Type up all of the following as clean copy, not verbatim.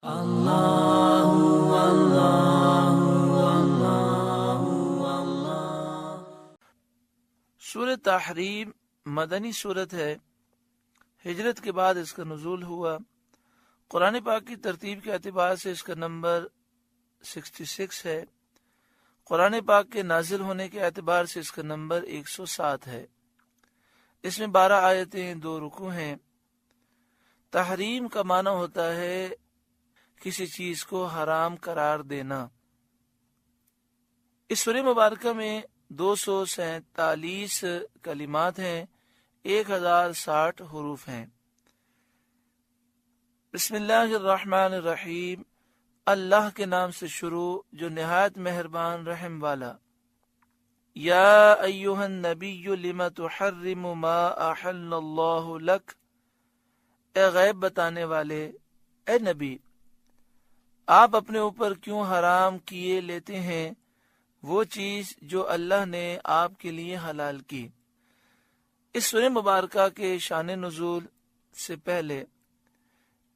سورۃ تحریم مدنی صورت ہے، ہجرت کے بعد اس کا نزول ہوا۔ قرآن پاک کی ترتیب کے اعتبار سے اس کا نمبر 66 ہے۔ قرآن پاک کے نازل ہونے کے اعتبار سے اس کا نمبر 107 ہے۔ اس میں 12 آیتیں، 2 رکوع ہیں۔ تحریم کا معنی ہوتا ہے کسی چیز کو حرام قرار دینا۔ اس سورہ مبارکہ میں 247 کلمات ہیں، 1060 حروف ہیں۔ بسم اللہ الرحمن الرحیم، اللہ کے نام سے شروع جو نہایت مہربان رحم والا۔ یا ایہا النبی لم تحرم ما احل اللہ لک، اے غیب بتانے والے، اے نبی آپ اپنے اوپر کیوں حرام کیے لیتے ہیں وہ چیز جو اللہ نے آپ کے لیے حلال کی۔ اس سورہ مبارکہ کے شان نزول سے پہلے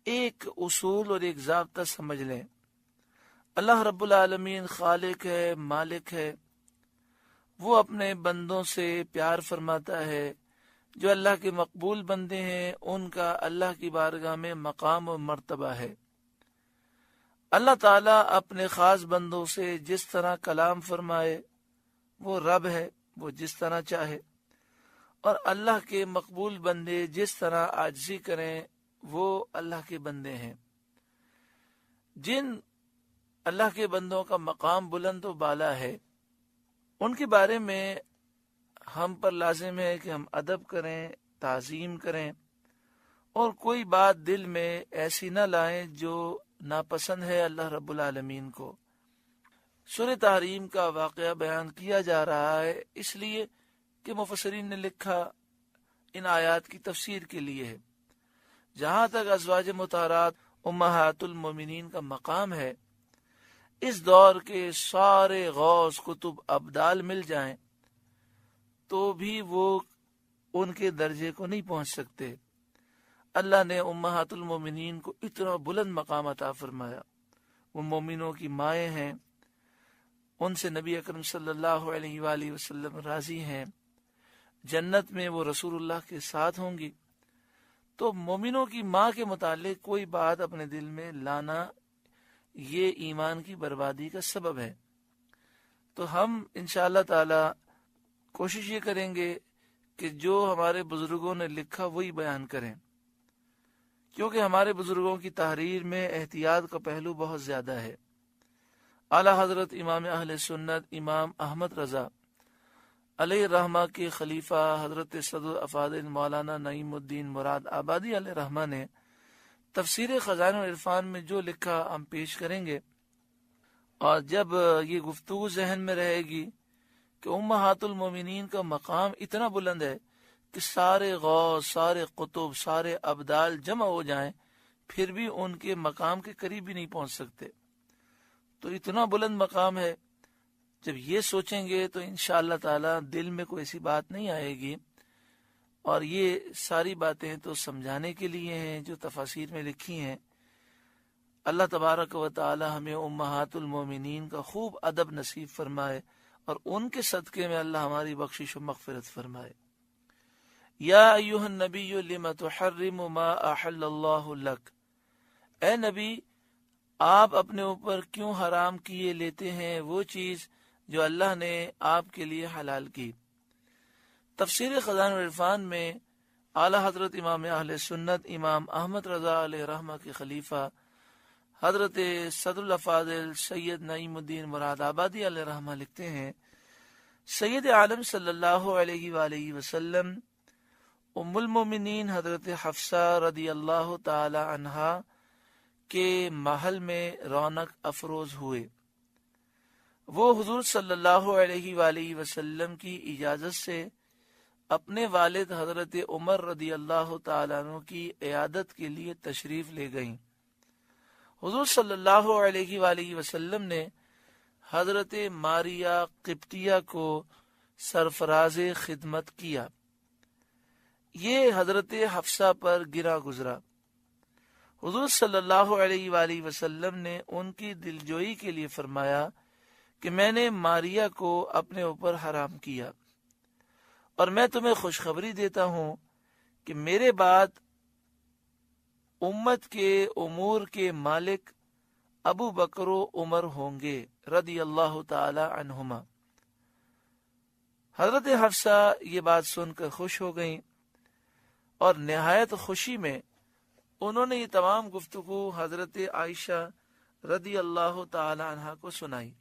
ایک اصول اور ایک ضابطہ سمجھ لیں۔ اللہ رب العالمین خالق ہے، مالک ہے، وہ اپنے بندوں سے پیار فرماتا ہے۔ جو اللہ کے مقبول بندے ہیں ان کا اللہ کی بارگاہ میں مقام و مرتبہ ہے۔ اللہ تعالیٰ اپنے خاص بندوں سے جس طرح کلام فرمائے وہ رب ہے، وہ جس طرح چاہے، اور اللہ کے مقبول بندے جس طرح عاجزی کریں وہ اللہ کے بندے ہیں۔ جن اللہ کے بندوں کا مقام بلند و بالا ہے ان کے بارے میں ہم پر لازم ہے کہ ہم ادب کریں، تعظیم کریں، اور کوئی بات دل میں ایسی نہ لائیں جو ناپسند ہے اللہ رب العالمین کو۔ سورہ تحریم کا واقعہ بیان کیا جا رہا ہے اس لیے کہ مفسرین نے لکھا ان آیات کی تفسیر کے لیے ہے۔ جہاں تک ازواج مطہرات امہات المومنین کا مقام ہے، اس دور کے سارے غوث کتب ابدال مل جائیں تو بھی وہ ان کے درجے کو نہیں پہنچ سکتے۔ اللہ نے امہات المومنین کو اتنا بلند مقام عطا فرمایا، وہ مومنوں کی مائیں ہیں، ان سے نبی اکرم صلی اللہ علیہ وآلہ وسلم راضی ہیں، جنت میں وہ رسول اللہ کے ساتھ ہوں گی۔ تو مومنوں کی ماں کے متعلق کوئی بات اپنے دل میں لانا یہ ایمان کی بربادی کا سبب ہے۔ تو ہم انشاءاللہ تعالی کوشش یہ کریں گے کہ جو ہمارے بزرگوں نے لکھا وہی بیان کریں، کیونکہ ہمارے بزرگوں کی تحریر میں احتیاط کا پہلو بہت زیادہ ہے۔ اعلی حضرت امام اہل سنت امام احمد رضا علیہ الرحمہ کے خلیفہ حضرت صدر افاضل مولانا نعیم الدین مراد آبادی علیہ الرحمہ نے تفسیر خزائن العرفان میں جو لکھا ہم پیش کریں گے، اور جب یہ گفتگو ذہن میں رہے گی کہ امہات المومنین کا مقام اتنا بلند ہے کہ سارے غوث، سارے قطب، سارے ابدال جمع ہو جائیں پھر بھی ان کے مقام کے قریب بھی نہیں پہنچ سکتے، تو اتنا بلند مقام ہے۔ جب یہ سوچیں گے تو انشاءاللہ تعالی دل میں کوئی ایسی بات نہیں آئے گی، اور یہ ساری باتیں تو سمجھانے کے لیے ہیں جو تفاسیر میں لکھی ہیں۔ اللہ تبارک و تعالی ہمیں امہات المومنین کا خوب ادب نصیب فرمائے، اور ان کے صدقے میں اللہ ہماری بخشش و مغفرت فرمائے۔ یا ایہا النبی لم تحرم ما احل اللہ لک، اے نبی آپ اپنے اوپر کیوں حرام کیے لیتے ہیں وہ چیز جو اللہ نے آپ کے لیے حلال کی۔ تفسیر خزائن العرفان میں اعلی حضرت امام اہل سنت امام احمد رضا علیہ رحمہ کے خلیفہ حضرت صدر الافاضل سید نعیم الدین مراد آبادی علیہ رحمہ لکھتے ہیں، سید عالم صلی اللہ علیہ وآلہ وسلم ام المومنین حضرت حفصہ رضی اللہ تعالی عنہا کے محل میں رونق افروز ہوئے۔ وہ حضور صلی اللہ علیہ وآلہ وسلم کی اجازت سے اپنے والد حضرت عمر رضی اللہ تعالیٰ عنہ کی عیادت کے لیے تشریف لے گئیں۔ حضور صلی اللہ علیہ وآلہ وسلم نے حضرت ماریہ قبطیہ کو سرفراز خدمت کیا۔ یہ حضرت حفصہ پر گرا گزرا۔ حضور صلی اللہ علیہ وآلہ وسلم نے ان کی دلجوئی کے لیے فرمایا کہ میں نے ماریا کو اپنے اوپر حرام کیا، اور میں تمہیں خوشخبری دیتا ہوں کہ میرے بعد امت کے امور کے مالک ابو بکر و عمر ہوں گے رضی اللہ تعالی عنہما۔ حضرت حفصہ یہ بات سن کر خوش ہو گئیں اور نہایت خوشی میں انہوں نے یہ تمام گفتگو حضرت عائشہ رضی اللہ تعالی عنہا کو سنائی۔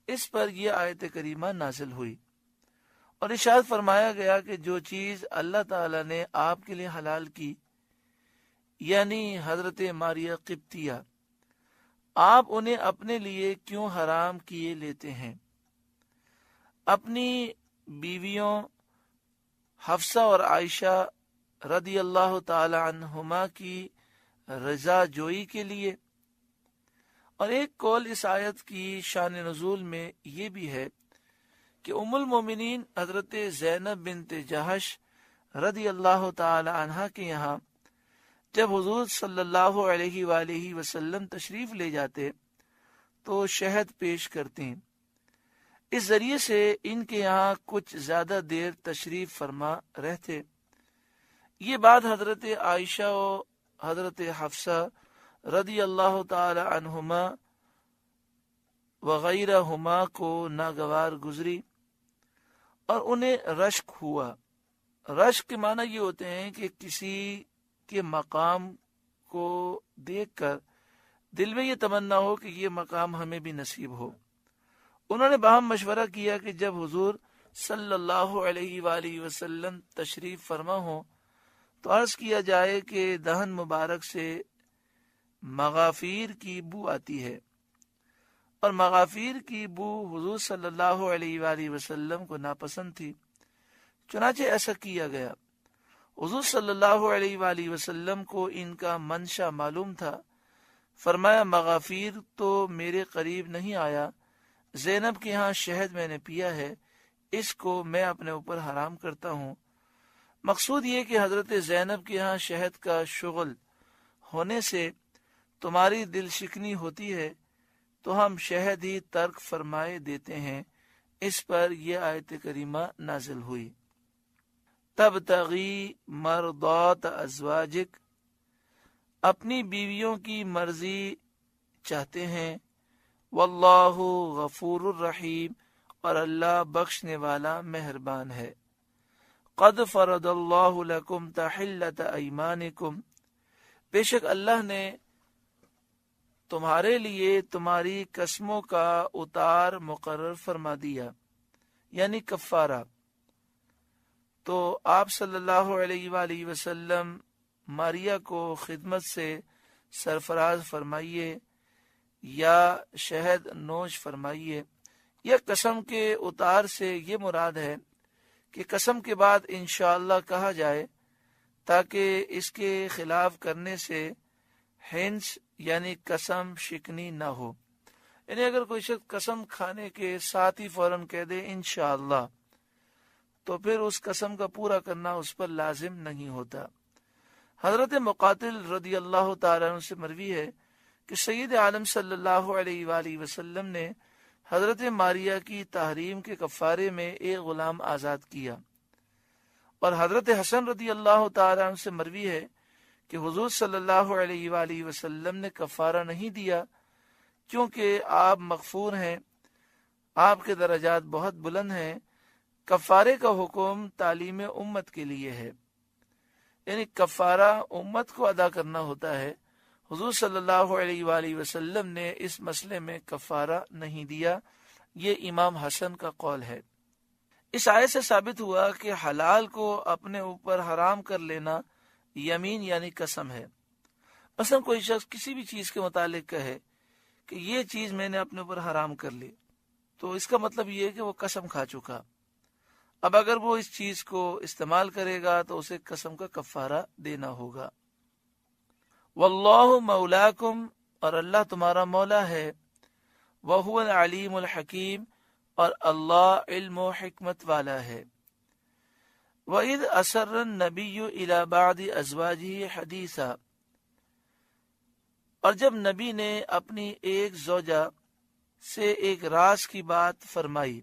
اس پر یہ آیت کریمہ نازل ہوئی اور ارشاد فرمایا گیا کہ جو چیز اللہ تعالی نے آپ کے لیے حلال کی، یعنی حضرت ماریہ قبطیہ، آپ انہیں اپنے لیے کیوں حرام کیے لیتے ہیں؟ اپنی بیویوں حفصہ اور عائشہ رضی اللہ تعالی عنہما کی رضا جوئی کے لیے۔ اور ایک قول اس آیت کی شان نزول میں یہ بھی ہے کہ ام المومنین حضرت زینب بنت جہش رضی اللہ تعالی عنہا کے یہاں جب حضور صلی اللہ علیہ وآلہ وسلم تشریف لے جاتے تو شہد پیش کرتے، اس ذریعے سے ان کے یہاں کچھ زیادہ دیر تشریف فرما رہتے۔ یہ بات حضرت عائشہ و حضرت حفصہ رضی اللہ تعالی عنہما وغیرہما کو ناگوار گزری اور انہیں رشک ہوا۔ رشک کے معنی یہ ہوتے ہیں کہ کسی کے مقام کو دیکھ کر دل میں یہ تمنا ہو کہ یہ مقام ہمیں بھی نصیب ہو۔ انہوں نے باہم مشورہ کیا کہ جب حضور صلی اللہ علیہ وآلہ وسلم تشریف فرما ہو تو عرض کیا جائے کہ دہن مبارک سے مغافیر کی بو آتی ہے، اور مغافیر کی بو حضور صلی اللہ علیہ وآلہ وسلم کو ناپسند تھی، چنانچہ ایسا کیا گیا۔ حضور صلی اللہ علیہ وآلہ وسلم کو ان کا منشا معلوم تھا، فرمایا مغافیر تو میرے قریب نہیں آیا، زینب کے ہاں شہد میں نے پیا ہے، اس کو میں اپنے اوپر حرام کرتا ہوں۔ مقصود یہ کہ حضرت زینب کے ہاں شہد کا شغل ہونے سے تمہاری دل شکنی ہوتی ہے تو ہم شہد ہی ترک فرمائے دیتے ہیں۔ اس پر یہ آیت کریمہ نازل ہوئی۔ تبتغی مرضات ازواجک، اپنی بیویوں کی مرضی چاہتے ہیں، واللہ غفور الرحیم، اور اللہ بخشنے والا مہربان ہے۔ قد فرض اللہ لکم تحلۃ ایمانکم، بے شک اللہ نے تمہارے لیے تمہاری قسموں کا اتار مقرر فرما دیا، یعنی کفارہ۔ تو آپ صلی اللہ علیہ وآلہ وسلم ماریا کو خدمت سے سرفراز فرمائیے یا شہد نوش فرمائیے۔ یہ قسم کے اتار سے یہ مراد ہے کہ قسم کے بعد انشاءاللہ کہا جائے، تاکہ اس کے خلاف کرنے سے ہنس یعنی قسم شکنی نہ ہو۔ یعنی اگر کوئی شخص قسم کھانے کے ساتھ ہی فوراً کہہ دے انشاءاللہ، تو پھر اس قسم کا پورا کرنا اس پر لازم نہیں ہوتا۔ حضرت مقاتل رضی اللہ تعالیٰ عنہ سے مروی ہے کہ سید عالم صلی اللہ علیہ وآلہ وسلم نے حضرت ماریہ کی تحریم کے کفارے میں ایک غلام آزاد کیا، اور حضرت حسن رضی اللہ تعالیٰ عنہ سے مروی ہے کہ حضور صلی اللہ علیہ وآلہ وسلم نے کفارہ نہیں دیا، کیونکہ آپ مغفور ہیں، آپ کے درجات بہت بلند ہیں۔ کفارے کا حکم تعلیم امت کے لیے ہے، یعنی کفارہ امت کو ادا کرنا ہوتا ہے۔ حضور صلی اللہ علیہ وآلہ وسلم نے اس مسئلے میں کفارہ نہیں دیا، یہ امام حسن کا قول ہے۔ اس آیت سے ثابت ہوا کہ حلال کو اپنے اوپر حرام کر لینا یمین یعنی قسم ہے۔ مثلا کوئی شخص کسی بھی چیز کے متعلق کہے کہ یہ چیز میں نے اپنے اوپر حرام کر لی، تو اس کا مطلب یہ ہے کہ وہ قسم کھا چکا۔ اب اگر وہ اس چیز کو استعمال کرے گا تو اسے قسم کا کفارہ دینا ہوگا۔ واللہ مولاکم، اور اللہ تمہارا مولا ہے، وہو العلیم الحکیم، اور اللہ علم و حکمت والا ہے۔ وَإِذْ أَسَرَّ النَّبِيُّ إِلَى بَعْضِ أَزْوَاجِهِ حَدِيثًا، اور جب نبی نے اپنی ایک زوجہ سے ایک راز کی بات فرمائی،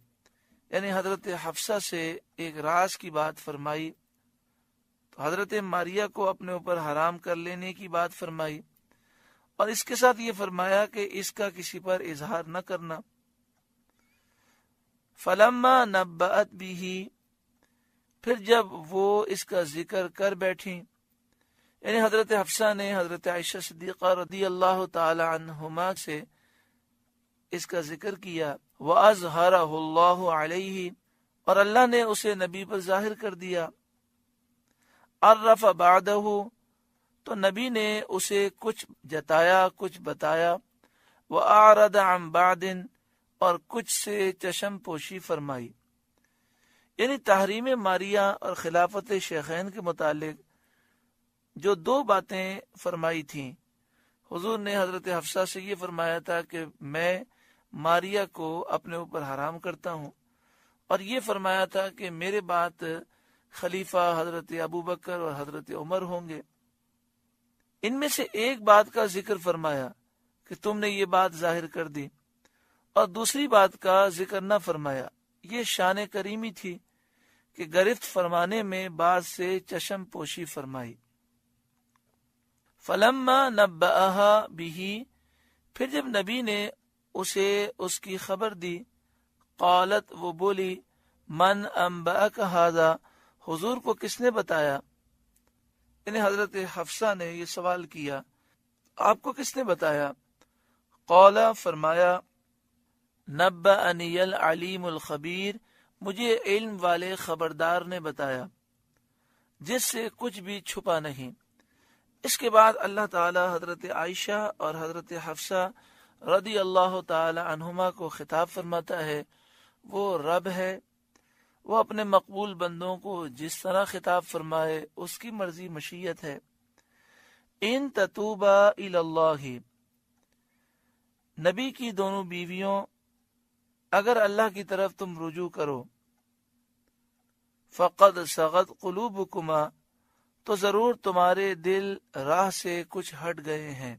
یعنی حضرت حفصہ سے ایک راز کی بات فرمائی، تو حضرت ماریہ کو اپنے اوپر حرام کر لینے کی بات فرمائی، اور اس کے ساتھ یہ فرمایا کہ اس کا کسی پر اظہار نہ کرنا۔ فلما نبأت به، پھر جب وہ اس کا ذکر کر بیٹھیں، یعنی حضرت حفصہ نے حضرت عائشہ صدیقہ رضی اللہ تعالی عنہما سے اس کا ذکر کیا، وَأَظْهَرَهُ اللَّهُ عَلَيْهِ، اور اللہ نے اسے نبی پر ظاہر کر دیا۔ عَرَّفَ بَعْدَهُ، تو نبی نے اسے کچھ جتایا، کچھ بتایا، وَأَعْرَضَ عَنْ بَعْدٍ، اور کچھ سے چشم پوشی فرمائی۔ یعنی تحریم ماریہ اور خلافت شیخین کے متعلق جو دو باتیں فرمائی تھیں، حضور نے حضرت حفصہ سے یہ فرمایا تھا کہ میں ماریہ کو اپنے اوپر حرام کرتا ہوں، اور یہ فرمایا تھا کہ میرے بعد خلیفہ حضرت ابوبکر اور حضرت عمر ہوں گے۔ ان میں سے ایک بات کا ذکر فرمایا کہ تم نے یہ بات ظاہر کر دی، اور دوسری بات کا ذکر نہ فرمایا۔ یہ شان کریمی تھی کہ گرفت فرمانے میں بعض سے چشم پوشی فرمائی۔ فلما نبأها به، پھر جب نبی نے اسے اس کی خبر دی، قالت، وہ بولی، من انبأک ھذا، حضور کو کس نے بتایا؟ یعنی حضرت حفصہ نے یہ سوال کیا، آپ کو کس نے بتایا؟ قال، فرمایا، نبأنی العلیم الخبیر، مجھے علم والے خبردار نے بتایا جس سے کچھ بھی چھپا نہیں۔ اس کے بعد اللہ تعالی حضرت عائشہ اور حضرت حفصہ رضی اللہ تعالی عنہما کو خطاب فرماتا ہے۔ وہ رب ہے، وہ اپنے مقبول بندوں کو جس طرح خطاب فرمائے اس کی مرضی مشیت ہے۔ ان تتوبا الی اللہ، نبی کی دونوں بیویوں، اگر اللہ کی طرف تم رجوع کرو، فقد صغت قلوبکما، تو ضرور تمہارے دل راہ سے کچھ ہٹ گئے ہیں،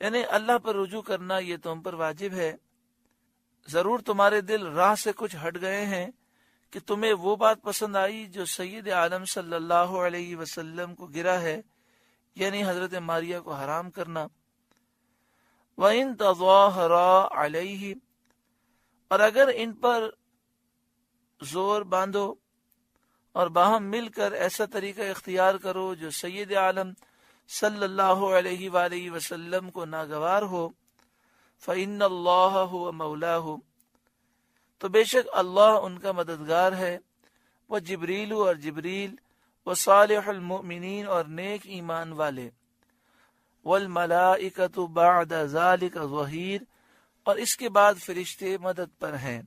یعنی اللہ پر رجوع کرنا یہ تم پر واجب ہے۔ ضرور تمہارے دل راہ سے کچھ ہٹ گئے ہیں کہ تمہیں وہ بات پسند آئی جو سید عالم صلی اللہ علیہ وسلم کو گرا ہے، یعنی حضرت ماریہ کو حرام کرنا۔ وَإِن تَظَاهَرَا عَلَيْهِ، اور اگر ان پر زور باندھو اور باہم مل کر ایسا طریقہ اختیار کرو جو سید عالم صلی اللہ علیہ وآلہ وسلم کو ناگوار ہو، فَإِنَّ اللَّهَ هُوَ مَوْلَاهُ، تو بے شک اللہ ان کا مددگار ہے، وہ جبریل اور جبریل، وہ صالح المؤمنین اور نیک ایمان والے، والملائکۃ بعد ذلک ظہیر، اور اس کے بعد فرشتے مدد پر ہیں۔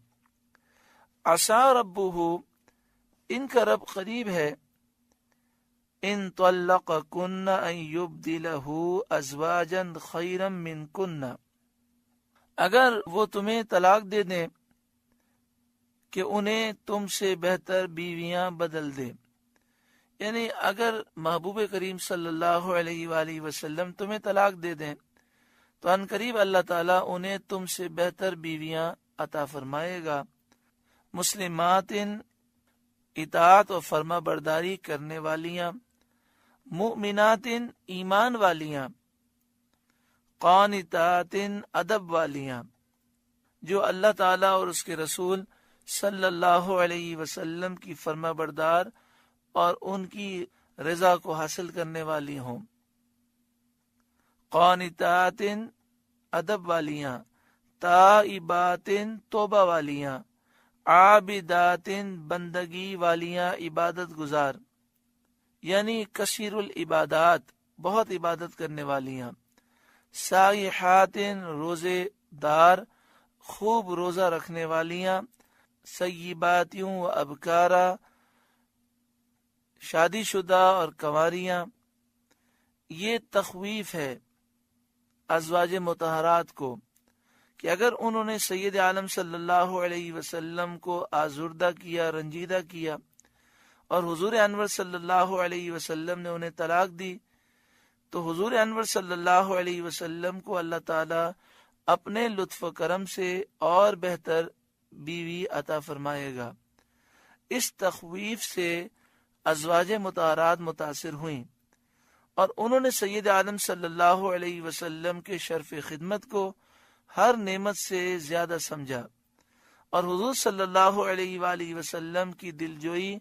عسى ربہ، ان کا رب قریب ہے، ان طلقکن ان یبدلہ ازواجا خیرا منکن، اگر وہ تمہیں طلاق دے دیں کہ انہیں تم سے بہتر بیویاں بدل دے، یعنی اگر محبوب کریم صلی اللہ علیہ وآلہ وسلم تمہیں طلاق دے دیں تو ان قریب اللہ تعالیٰ انہیں تم سے بہتر بیویاں عطا فرمائے گا، مسلمات، اطاعت و فرما برداری کرنے والیاں، مؤمنات، ایمان والیاں، قانتات، ادب والیاں، جو اللہ تعالیٰ اور اس کے رسول صلی اللہ علیہ وسلم کی فرما بردار اور ان کی رضا کو حاصل کرنے والی ہوں۔ قانتات، ادب والیاں، تائبات، توبہ والیاں، عابدات، بندگی والیاں، عبادت گزار، یعنی کثیر العبادات، بہت عبادت کرنے والیاں، سائحات، روزے دار، خوب روزہ رکھنے والیاں، سیباتیوں و ابکارا، شادی شدہ اور کنواریاں۔ یہ تخویف ہے ازواج مطہرات کو کہ اگر انہوں نے سید عالم صلی اللہ علیہ وسلم کو آزردہ کیا، رنجیدہ کیا، اور حضور انور صلی اللہ علیہ وسلم نے انہیں طلاق دی، تو حضور انور صلی اللہ علیہ وسلم کو اللہ تعالی اپنے لطف و کرم سے اور بہتر بیوی عطا فرمائے گا۔ اس تخویف سے ازواج مطہرات متاثر ہوئیں اور انہوں نے سید عالم صلی اللہ علیہ وسلم کے شرف خدمت کو ہر نعمت سے زیادہ سمجھا اور حضور صلی اللہ علیہ وآلہ وسلم کی دلجوئی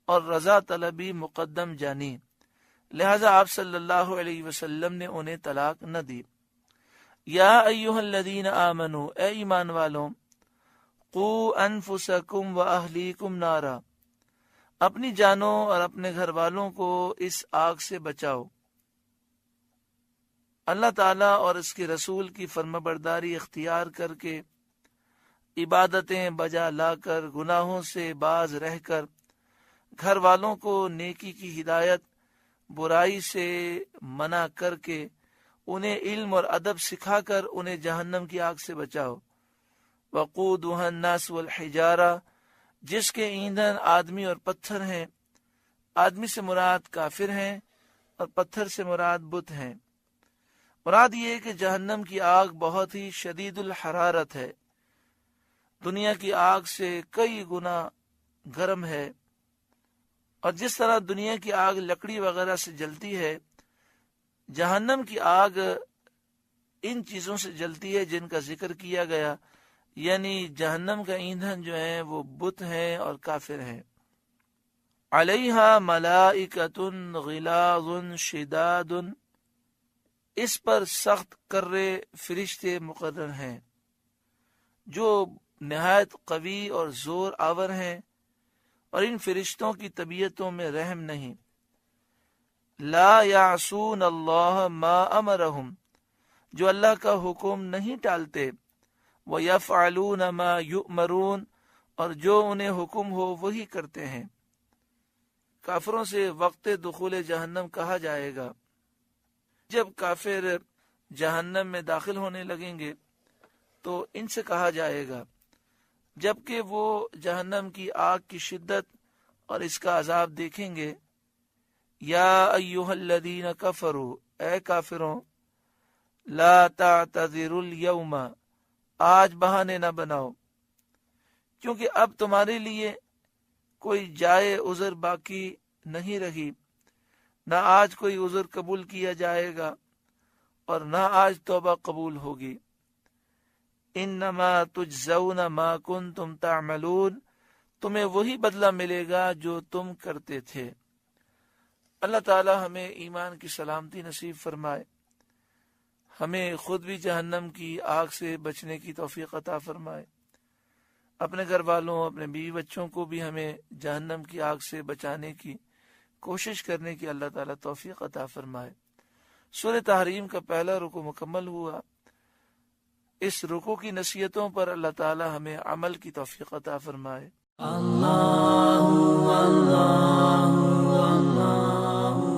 اور رضا طلبی مقدم جانی، لہذا آپ صلی اللہ علیہ وسلم نے انہیں طلاق نہ دی۔ یا ایھا الذین آمنوا، اے ایمان والوں، قوا انفسکم واہلیکم نارا، اپنی جانوں اور اپنے گھر والوں کو اس آگ سے بچاؤ۔ اللہ تعالیٰ اور اس کے رسول کی فرمانبرداری اختیار کر کے، عبادتیں بجا لا کر، گناہوں سے باز رہ کر، گھر والوں کو نیکی کی ہدایت، برائی سے منع کر کے، انہیں علم اور ادب سکھا کر انہیں جہنم کی آگ سے بچاؤ۔ وقودها الناس والحجارہ، جس کے ایندھن آدمی اور پتھر ہیں۔ آدمی سے مراد کافر ہیں اور پتھر سے مراد بت ہیں۔ مراد یہ ہے کہ جہنم کی آگ بہت ہی شدید الحرارت ہے، دنیا کی آگ سے کئی گنا گرم ہے، اور جس طرح دنیا کی آگ لکڑی وغیرہ سے جلتی ہے، جہنم کی آگ ان چیزوں سے جلتی ہے جن کا ذکر کیا گیا، یعنی جہنم کا ایندھن جو ہے وہ بت ہیں اور کافر ہیں۔ علیہا ملائکۃ غلاظ شداد، اس پر سخت کرے فرشتے مقرر ہیں جو نہایت قوی اور زور آور ہیں، اور ان فرشتوں کی طبیعتوں میں رحم نہیں۔ لا یعصون اللہ ما امرہم، جو اللہ کا حکم نہیں ٹالتے، وَيَفْعَلُونَ مَا يُؤْمَرُونَ، اور جو انہیں حکم ہو وہی کرتے ہیں۔ کافروں سے وقت دخول جہنم کہا جائے گا۔ جب کافر جہنم میں داخل ہونے لگیں گے تو ان سے کہا جائے گا، جبکہ وہ جہنم کی آگ کی شدت اور اس کا عذاب دیکھیں گے، یا ایھا الذین کفروا، اے کافروں، لا تعتذروا اليوم، آج بہانے نہ بناؤ، کیونکہ اب تمہارے لیے کوئی جائے عذر باقی نہیں رہی، نہ آج کوئی عذر قبول کیا جائے گا اور نہ آج توبہ قبول ہوگی۔ انما تجزون ما کنتم تعملون، تمہیں وہی بدلہ ملے گا جو تم کرتے تھے۔ اللہ تعالی ہمیں ایمان کی سلامتی نصیب فرمائے، ہمیں خود بھی جہنم کی آگ سے بچنے کی توفیق عطا فرمائے، اپنے گھر والوں، اپنے بیوی بچوں کو بھی ہمیں جہنم کی آگ سے بچانے کی کوشش کرنے کی اللہ تعالیٰ توفیق عطا فرمائے۔ سورہ تحریم کا پہلا رکوع مکمل ہوا۔ اس رکوع کی نصیحتوں پر اللہ تعالیٰ ہمیں عمل کی توفیق عطا فرمائے۔ اللہ اللہ اللہ